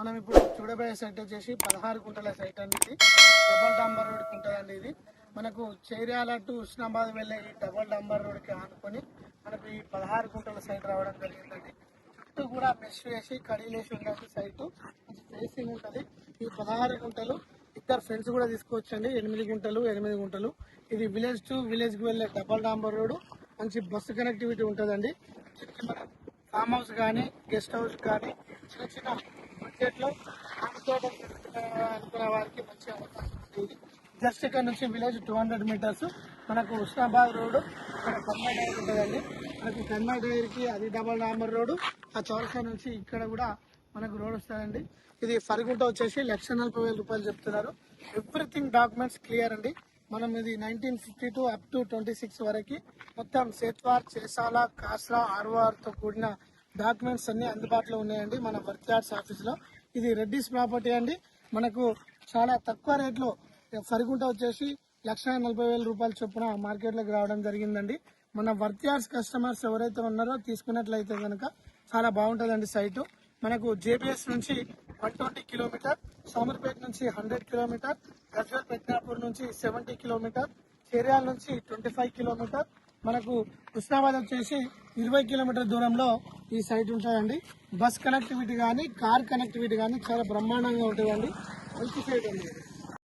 మనం ఇప్పుడు చూడబోయే సైట్ వచ్చేసి 16 గుంటల సైట్ అండి. ఇది డబల్ డంబర్ రోడ్కి ఉంటుందండి. ఇది మనకు చేర్యాల టు హుస్నాబాద్ వెళ్ళే ఈ డబల్ డంబర్ రోడ్కి ఆనుకొని మనకు ఈ 16 గుంటల సైట్ రావడం జరిగిందండి. చుట్టూ కూడా మెష్ వేసి కడీలేసి ఉందండి. సైట్ ఫేసింగ్ ఉంటుంది. ఈ 16 గుంటలు ఇద్దరు ఫ్రెండ్స్ కూడా తీసుకోవచ్చండి. 8 గుంటలు 8 గుంటలు. ఇది విలేజ్ టు విలేజ్ కి వెళ్ళే డబల్ డాంబర్ రోడ్. మంచి బస్సు కనెక్టివిటీ ఉంటుందండి. ఫామ్ హౌస్ కానీ గెస్ట్ హౌస్ కానీ చిన్న చిన్న బడ్జెట్ లో అనుకునే వారికి మంచి అవకాశం ఉంటుంది. జస్ట్ ఇక్కడ నుంచి విలేజ్ 200 మీటర్స్ మనకు హుస్నాబాద్ రోడ్, ఇక్కడ కన్మా డైర్ ఉంటుందండి. మనకి కన్మా డైర్ కి అది డబల్ డాంబర్ రోడ్. ఆ చౌరసా నుంచి ఇక్కడ కూడా మనకు రోడ్ వస్తుందండి. ఇది ఫరిగుంట వచ్చేసి 1,40,000 రూపాయలు చెప్తున్నారు. ఎవ్రీథింగ్ డాక్యుమెంట్స్ క్లియర్ అండి. మనం ఇది 1952 అప్ టు 26 వరకు మొత్తం సేత్వార్, చేసాల, కాస్రా, ఆర్వార్ తో కూడిన డాక్యుమెంట్స్ అన్ని అందుబాటులో ఉన్నాయండి మన వర్క్ యార్డ్స్ ఆఫీస్ లో. ఇది రెడ్డిస్ ప్రాపర్టీ అండి. మనకు చాలా తక్కువ రేట్లో ఫరిగుంట వచ్చేసి 1,40,000 రూపాయల చొప్పున మార్కెట్ లోకి రావడం జరిగిందండి. మన వర్క్ యార్డ్స్ కస్టమర్స్ ఎవరైతే ఉన్నారో తీసుకున్నట్లయితే కనుక చాలా బాగుంటుందండి సైటు. మనకు జేబీఎస్ నుంచి 120 కిలోమీటర్, సోమర్పేట నుంచి 100 కిలోమీటర్, గజ్వేల్ పెద్నాపూర్ నుంచి 70 కిలోమీటర్, చేర్యాల నుంచి 25 కిలోమీటర్, మనకు హుస్నాబాద్ వచ్చేసి 20 కిలోమీటర్ దూరంలో ఈ సైట్ ఉంటుందండి. బస్ కనెక్టివిటీ కానీ కార్ కనెక్టివిటీ కానీ చాలా బ్రహ్మాండంగా ఉంటుందండి. మంచి సైట్ అండి.